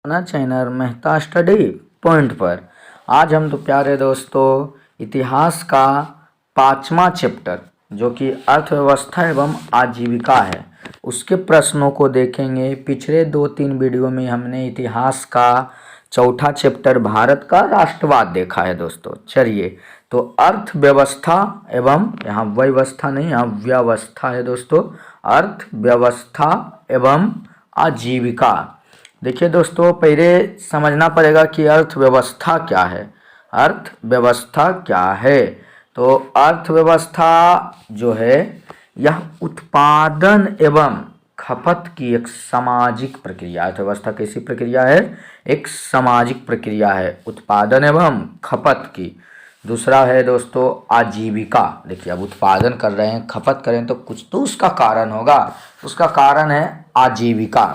अपना channel Mehta study point पर आज हम तो प्यारे दोस्तों इतिहास का 5वां चैप्टर जो कि अर्थव्यवस्था एवं आजीविका है उसके प्रश्नों को देखेंगे। पिछले 2-3 वीडियो में हमने इतिहास का चौथा चैप्टर भारत का राष्ट्रवाद देखा है दोस्तों। चलिए तो अर्थव्यवस्था एवं यहाँ व्यवस्था नहीं यहाँ व्यवस्था है दोस्तों, अर्थव्यवस्था एवं आजीविका। देखिए दोस्तों पहले समझना पड़ेगा कि अर्थव्यवस्था क्या है। अर्थव्यवस्था क्या है तो अर्थव्यवस्था जो है यह उत्पादन एवं खपत की एक सामाजिक प्रक्रिया। अर्थव्यवस्था कैसी प्रक्रिया है? एक सामाजिक प्रक्रिया है उत्पादन एवं खपत की। दूसरा है दोस्तों आजीविका। देखिए अब उत्पादन कर रहे हैं, खपत करें तो कुछ तो उसका कारण होगा, उसका कारण है आजीविका।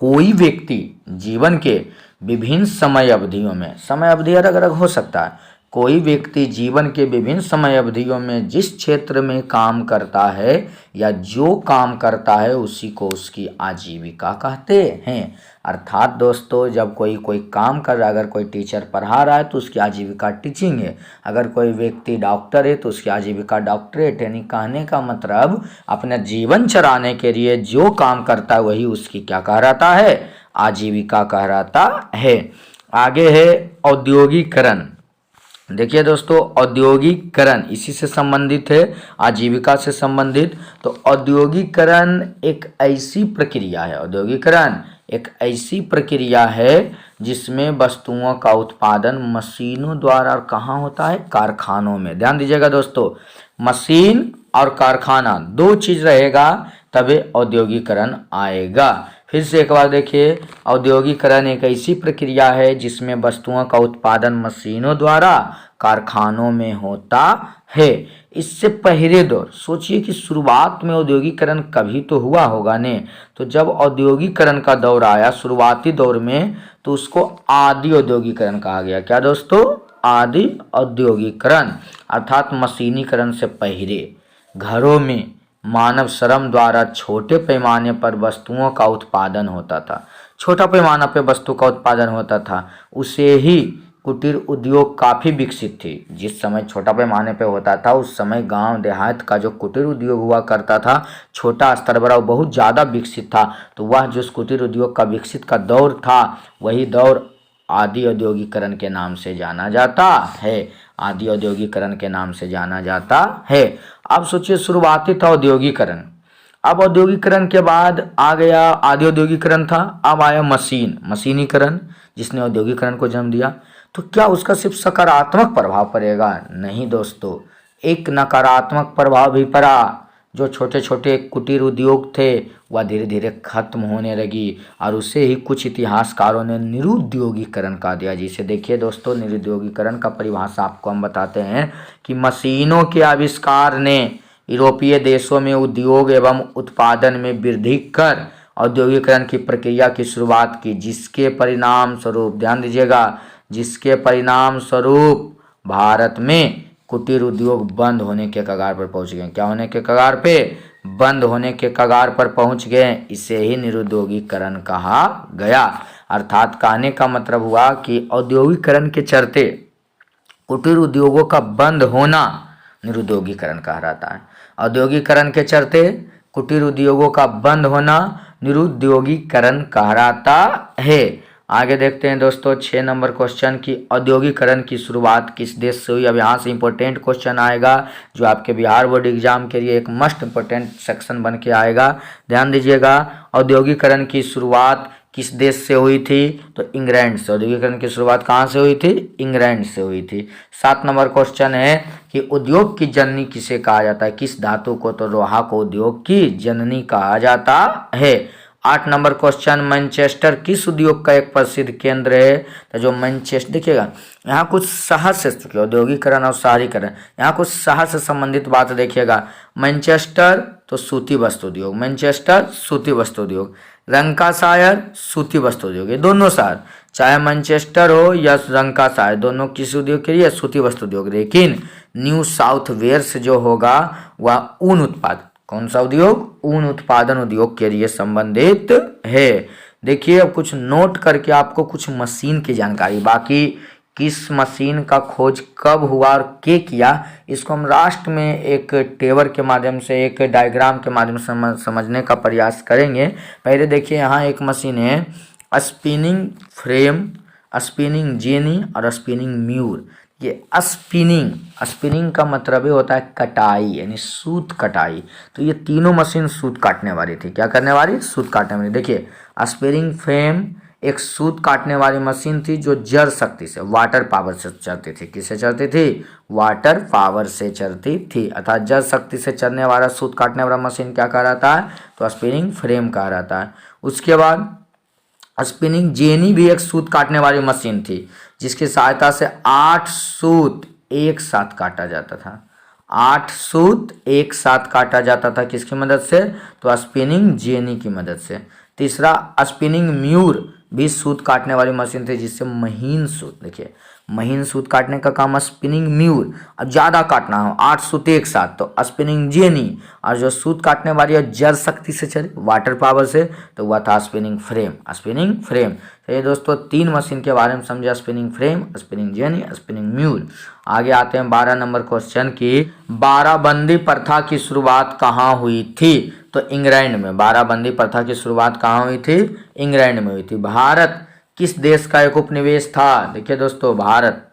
कोई व्यक्ति जीवन के विभिन्न समय अवधियों में, समय अवधि अलग अलग हो सकता है, कोई व्यक्ति जीवन के विभिन्न समय अवधियों में जिस क्षेत्र में काम करता है या जो काम करता है उसी को उसकी आजीविका कहते हैं। अर्थात दोस्तों जब कोई काम कर रहा है, अगर कोई टीचर पढ़ा रहा है तो उसकी आजीविका टीचिंग है, अगर कोई व्यक्ति डॉक्टर है तो उसकी आजीविका डॉक्टरेट। यानी कहने का मतलब अपना जीवन चलाने के लिए जो काम करता है वही उसकी क्या कहलाता है? आजीविका कहलाता है। आगे है औद्योगिकरण। देखिए दोस्तों औद्योगिकरण इसी से संबंधित है, आजीविका से संबंधित। तो औद्योगिकरण एक ऐसी प्रक्रिया है, औद्योगिकरण एक ऐसी प्रक्रिया है जिसमें वस्तुओं का उत्पादन मशीनों द्वारा और कहाँ होता है? कारखानों में। ध्यान दीजिएगा दोस्तों, मशीन और कारखाना दो चीज रहेगा तभी औद्योगिकरण आएगा। फिर से एक बार देखिए, औद्योगिकरण एक ऐसी प्रक्रिया है जिसमें वस्तुओं का उत्पादन मशीनों द्वारा कारखानों में होता है। इससे पहले दौर सोचिए कि शुरुआत में औद्योगिकरण कभी तो हुआ होगा ने, तो जब औद्योगिकरण का दौर आया शुरुआती दौर में तो उसको आदि औद्योगिकरण कहा गया। क्या दोस्तों? आदि औद्योगिकरण। अर्थात मशीनीकरण से पहले घरों में मानव श्रम द्वारा छोटे पैमाने पर वस्तुओं का उत्पादन होता था, छोटा पैमाना पर वस्तु का उत्पादन होता था, उसे ही कुटीर उद्योग काफ़ी विकसित थी। जिस समय छोटा पैमाने पे होता था उस समय गांव देहात का जो कुटीर उद्योग हुआ करता था छोटा स्तर पर वो बहुत ज़्यादा विकसित था। तो वह जो कुटीर उद्योग का विकसित का दौर था वही दौर आदि औद्योगिकरण के नाम से जाना जाता है। आदि औद्योगिकरण के नाम से जाना जाता है। अब सोचिए शुरुआती था औद्योगिकरण, अब औद्योगिकरण के बाद आ गया आदि औद्योगिकरण था, अब आया मशीनीकरण जिसने औद्योगिकरण को जन्म दिया। तो क्या उसका सिर्फ सकारात्मक प्रभाव पड़ेगा? नहीं दोस्तों, एक नकारात्मक प्रभाव भी पड़ा। जो छोटे छोटे कुटीर उद्योग थे वह धीरे धीरे खत्म होने लगी और उसे ही कुछ इतिहासकारों ने निरुद्योगीकरण कहा दिया। जिसे देखिए दोस्तों निरुद्योगीकरण का परिभाषा आपको हम बताते हैं कि मशीनों के आविष्कार ने यूरोपीय देशों में उद्योग एवं उत्पादन में वृद्धि कर औद्योगिकरण की प्रक्रिया की शुरुआत की, जिसके परिणाम स्वरूप ध्यान दीजिएगा, जिसके परिणाम स्वरूप भारत में कुटीर उद्योग बंद होने के कगार पर पहुंच गए। क्या होने के कगार पे? बंद होने के कगार पर पहुंच गए। इसे ही निरुद्योगीकरण कहा गया। अर्थात कहने का मतलब हुआ कि औद्योगिकरण के चलते कुटीर उद्योगों का बंद होना निरुद्योगीकरण कहलाता है। औद्योगिकरण के चलते कुटीर उद्योगों का बंद होना निरुद्योगीकरण कहलाता है। आगे देखते हैं दोस्तों 6 नंबर क्वेश्चन की औद्योगिकरण की शुरुआत किस देश से हुई। अब यहाँ से इंपॉर्टेंट क्वेश्चन आएगा जो आपके बिहार बोर्ड एग्जाम के लिए एक मस्ट इंपॉर्टेंट सेक्शन बन के आएगा। ध्यान दीजिएगा, औद्योगिकरण की शुरुआत किस देश से हुई थी? तो इंग्लैंड से। औद्योगिकरण की शुरुआत कहाँ से हुई थी? इंग्लैंड से हुई थी। 7 नंबर क्वेश्चन है कि उद्योग की जननी किसे कहा जाता है? किस धातु को? तो लोहा को उद्योग की जननी कहा जाता है। 8 नंबर क्वेश्चन मैनचेस्टर किस उद्योग का एक प्रसिद्ध केंद्र है? तो जो मैनचेस्टर देखिएगा यहाँ कुछ शहर से, औद्योगिकरण और शहरीकरण, यहाँ कुछ शहर से संबंधित बात देखिएगा। मैनचेस्टर तो सूती वस्त्र उद्योग, मैनचेस्टर सूती वस्त्र उद्योग, लंकाशायर सूती वस्त्र उद्योग, ये दोनों शहर चाहे मैनचेस्टर हो या लंकाशायर दोनों किस उद्योग के लिए? सूती वस्त्र उद्योग। लेकिन न्यू साउथ वेल्स जो होगा वह ऊन उत्पादन, कौन सा उद्योग? ऊन उत्पादन उद्योग के लिए संबंधित है। देखिए अब कुछ नोट करके आपको कुछ मशीन की जानकारी, बाकी किस मशीन का खोज कब हुआ और के किया, इसको हम लास्ट में एक टेबल के माध्यम से, एक डायग्राम के माध्यम से समझने का प्रयास करेंगे। पहले देखिए यहाँ एक मशीन है स्पिनिंग फ्रेम, स्पिनिंग जेनी और स्पिनिंग म्यूल। ये स्पिनिंग का मतलब ये होता है कटाई, यानी सूत कटाई। तो ये तीनों मशीन सूत काटने वाली थी। क्या करने वाली? सूत काटने वाली। देखिए स्पिनिंग फ्रेम एक सूत काटने वाली मशीन थी जो जल शक्ति से, वाटर पावर से चलती थी। किससे चलती थी? वाटर पावर से चलती थी, अर्थात जल शक्ति से चलने वाला सूत काटने वाला मशीन क्या कहा जाता है? तो स्पिनिंग फ्रेम कहा जाता है। उसके बाद स्पिनिंग जेनी भी एक सूत काटने वाली मशीन थी जिसकी सहायता से 8 सूत एक साथ काटा जाता था। 8 सूत एक साथ काटा जाता था किसकी मदद से? तो स्पिनिंग जेनी की मदद से। तीसरा स्पिनिंग म्यूर भी सूत काटने वाली मशीन थी जिससे महीन सूत, देखिए महीन सूत काटने का काम स्पिनिंग म्यूर, अब ज़्यादा काटना हो 8 सूत एक साथ तो स्पिनिंग जेनी, और जो सूत काटने वाली है जल शक्ति से चले, वाटर पावर से, तो वह था स्पिनिंग फ्रेम। Spinning frame. तो ये दोस्तों 3 मशीन के बारे में समझा, spinning frame, spinning jenny, spinning mule. आगे आते हैं 12 नंबर क्वेश्चन की, बाराबंदी प्रथा की शुरुआत कहाँ हुई थी? तो इंग्लैंड में। बाराबंदी प्रथा की शुरुआत कहाँ हुई थी? इंग्लैंड में हुई थी। भारत किस देश का एक उपनिवेश था? देखिए दोस्तों भारत,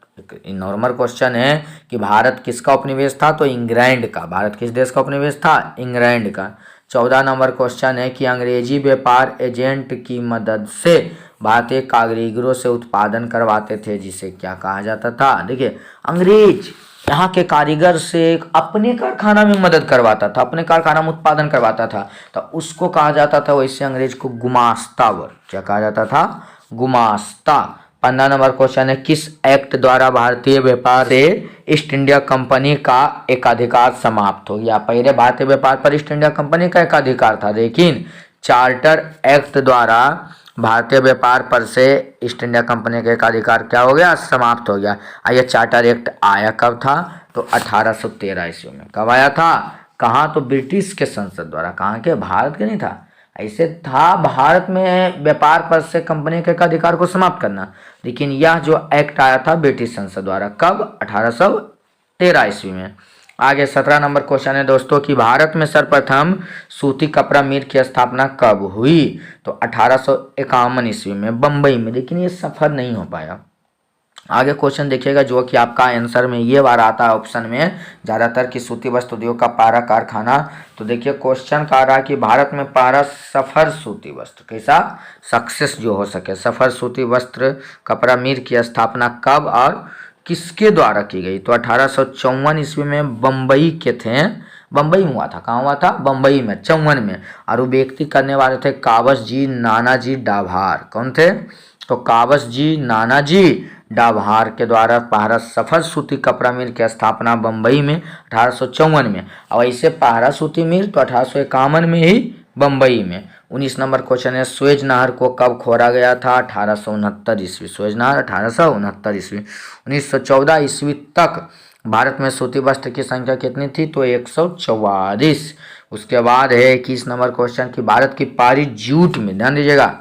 नॉर्मल क्वेश्चन है कि भारत किसका उपनिवेश था? तो इंग्लैंड का। भारत किस देश का उपनिवेश था? इंग्लैंड का। 14 नंबर क्वेश्चन है कि अंग्रेजी व्यापार एजेंट की मदद से भारतीय कारीगरों से उत्पादन करवाते थे जिसे क्या कहा जाता था? देखिए अंग्रेज यहाँ के कारीगर से अपने कारखाना में मदद करवाता था, अपने कारखाना में उत्पादन करवाता था, तो उसको कहा जाता था, वैसे अंग्रेज को गुमास्तावर। क्या कहा जाता था? गुमास्ता। 15 नंबर क्वेश्चन है किस एक्ट द्वारा भारतीय व्यापार से ईस्ट इंडिया कंपनी का एकाधिकार समाप्त हो गया? पहले भारतीय व्यापार पर ईस्ट इंडिया कंपनी का एकाधिकार था, लेकिन चार्टर एक्ट द्वारा भारतीय व्यापार पर से ईस्ट इंडिया कंपनी का एकाधिकार क्या हो गया? समाप्त हो गया। यह चार्टर एक्ट आया कब था? तो 1813 ईस्वी में। कब आया था? कहाँ? तो ब्रिटिश के संसद द्वारा। कहाँ के? भारत के नहीं था। ऐसे था भारत में व्यापार पर से कंपनी के अधिकार को समाप्त करना, लेकिन यह जो एक्ट आया था ब्रिटिश संसद द्वारा। कब? 1813 ईस्वी में। आगे 17 नंबर क्वेश्चन है दोस्तों कि भारत में सर्वप्रथम सूती कपड़ा मिल की स्थापना कब हुई? तो 1851 ईस्वी में बम्बई में, लेकिन ये सफल नहीं हो पाया। आगे क्वेश्चन देखिएगा जो कि आपका आंसर में ये बार आता है ऑप्शन में ज़्यादातर कि सूती वस्त्र उद्योग का पहला कारखाना। तो देखिए क्वेश्चन कह रहा है कि भारत में पहला सफल सूती वस्त्र, कैसा सक्सेस जो हो सके, सफल सूती वस्त्र कपड़ा मिल की स्थापना कब और किसके द्वारा की गई? तो 1854 ईस्वी में बम्बई के थे। बम्बई में हुआ था। कहाँ हुआ था? बम्बई में, 54 में। और वो व्यक्ति करने वाले थे काबस जी नानाजी डाभार। कौन थे? तो काबस जी नानाजी डाभार के द्वारा पहला सफल सूती कपड़ा मिल की स्थापना बम्बई में 1854 में। और ऐसे पहला सूती मिल तो 1851 में ही बम्बई में। 19 नंबर क्वेश्चन है सुएज नहर को कब खोदा गया था? 1869 ईस्वी। सुएज नहर 1869 ईस्वी। 1914 ईस्वी तक भारत में सूती वस्त्र की संख्या कितनी थी? तो 144। उसके बाद है 21 नंबर क्वेश्चन कि भारत की पहली जूट मिल, ध्यान दीजिएगा,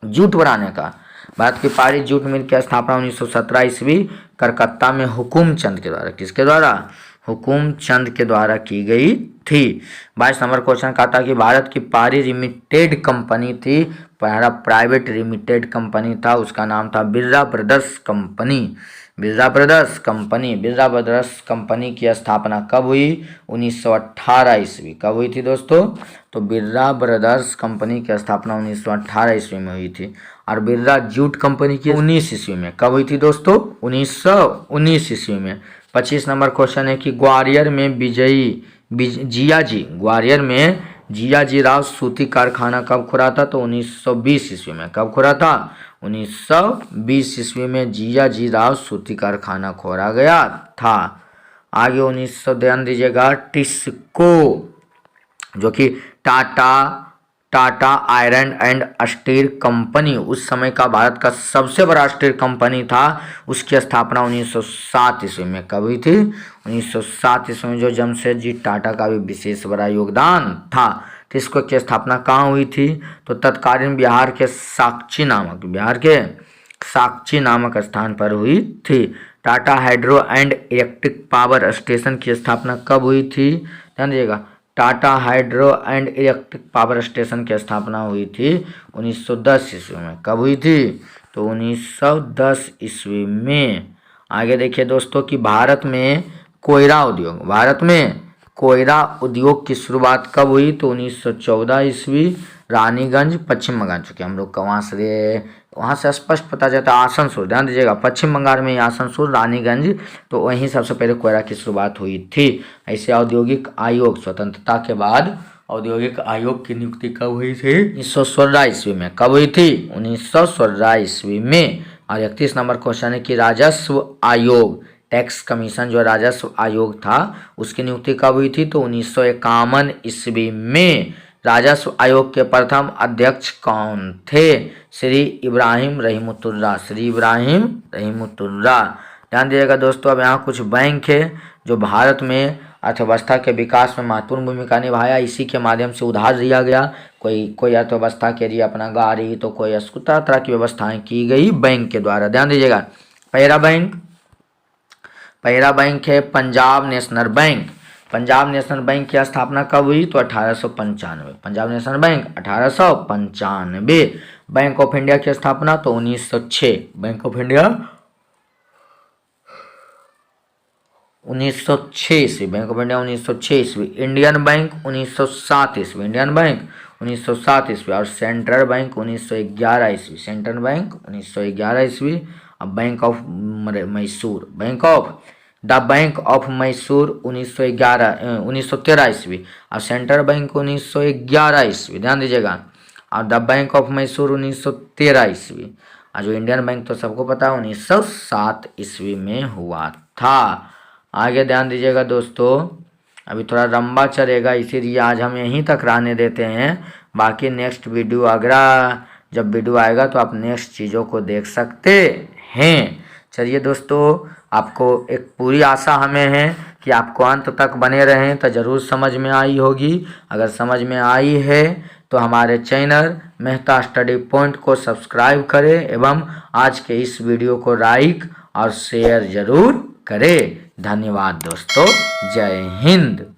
जूट बनाने का, भारत की पहली जूट मिल की स्थापना 1917 ईस्वी कलकत्ता में हुकुम चंद के द्वारा। किसके द्वारा? हुकुम चंद के द्वारा की गई थी। 22 नंबर क्वेश्चन का था कि भारत की पहली लिमिटेड कंपनी थी, पहला प्राइवेट लिमिटेड कंपनी था, उसका नाम था Birla brothers company. Birla brothers company. Birla brothers company की स्थापना कब हुई? 1918 ईस्वी। कब हुई थी दोस्तों? तो बिरला ब्रदर्स कंपनी की स्थापना 1918 ईस्वी में हुई थी। और बिरला जूट कंपनी की 19 ईस्वी में। कब हुई थी दोस्तों? 1919 ईस्वी में। 25 नंबर क्वेश्चन है कि ग्वालियर में ग्वालियर में जियाजी राव सूती कारखाना कब खुला था? तो 1920 ईस्वी में। कब खुला था? 1920 ईस्वी में जियाजी राव सूती कारखाना खोला गया था। आगे 1900 ध्यान दीजिएगा, टिस्को जो कि Tata iron and steel company उस समय का भारत का सबसे बड़ा स्टील कंपनी था, उसकी स्थापना 1907 ईस्वी में। कब हुई थी? 1907 ईस्वी में, जो जमशेदजी टाटा का भी विशेष बड़ा योगदान था। इसको की स्थापना कहाँ हुई थी? तो तत्कालीन बिहार के साक्ची नामक स्थान पर हुई थी। Tata hydro and electric power station की स्थापना कब हुई थी? ध्यान दीजिएगा, Tata hydro and electric power station की स्थापना हुई थी 1910 ईस्वी में। कब हुई थी? तो 1910 ईस्वी में। आगे देखिए दोस्तों कि भारत में कोयला उद्योग की शुरुआत कब हुई? तो 1914 ईस्वी, रानीगंज, पश्चिम बंगाल। चूँकि हम लोग का वहाँ से स्पष्ट पता चलता है आसनसोल, ध्यान दीजिएगा, पश्चिम बंगाल में आसनसोल, रानीगंज, तो वहीं सबसे पहले कोयला की शुरुआत हुई थी। ऐसे औद्योगिक आयोग, स्वतंत्रता के बाद औद्योगिक आयोग की नियुक्ति कब हुई थी? 1916 ईस्वी में। कब हुई थी? 1916 ईस्वी में। और 31 नंबर क्वेश्चन है कि राजस्व आयोग, टैक्स कमीशन जो राजस्व आयोग था उसकी नियुक्ति कब हुई थी? तो 1951 ईस्वी में। राजस्व आयोग के प्रथम अध्यक्ष कौन थे? श्री इब्राहिम रहीमतुल्लाह। ध्यान दीजिएगा दोस्तों, अब यहाँ कुछ बैंक है जो भारत में अर्थव्यवस्था के विकास में महत्वपूर्ण भूमिका निभाया। इसी के माध्यम से उधार दिया गया। कोई अर्थव्यवस्था के लिए अपना गाड़ी, तो कोई तरह की व्यवस्थाएं की गई बैंक के द्वारा। ध्यान दीजिएगा, पहला बैंक है Punjab national bank. Punjab national bank की स्थापना कब हुई? तो 1895। Punjab national bank 1895। Bank of India की स्थापना तो 1906। बैंक ऑफ इंडिया 1906 ईस्वी। बैंक ऑफ इंडिया 1906 ईस्वी। इंडियन बैंक 1907 ईस्वी। इंडियन बैंक 1907 ईस्वी। और सेंट्रल बैंक 1911 ईस्वी। सेंट्रल बैंक 1911 ईस्वी। अब bank of Mysore, the bank of Mysore 1913 ईस्वी। और सेंट्रल बैंक 1911 ईस्वी। ध्यान दीजिएगा, और द बैंक ऑफ मैसूर 1913 ईस्वी। और जो इंडियन बैंक तो सबको पता है 1907 ईस्वी में हुआ था। आगे ध्यान दीजिएगा दोस्तों, अभी थोड़ा लंबा चलेगा इसीलिए आज हम यहीं तक रहने देते हैं। बाकी नेक्स्ट वीडियो जब वीडियो आएगा तो आप नेक्स्ट चीज़ों को देख सकते हैं। चलिए दोस्तों, आपको एक पूरी आशा हमें है कि आपको अंत तक बने रहें तो ज़रूर समझ में आई होगी। अगर समझ में आई है तो हमारे चैनल मेहता स्टडी पॉइंट को सब्सक्राइब करें एवं आज के इस वीडियो को लाइक और शेयर ज़रूर करें। धन्यवाद दोस्तों, जय हिंद।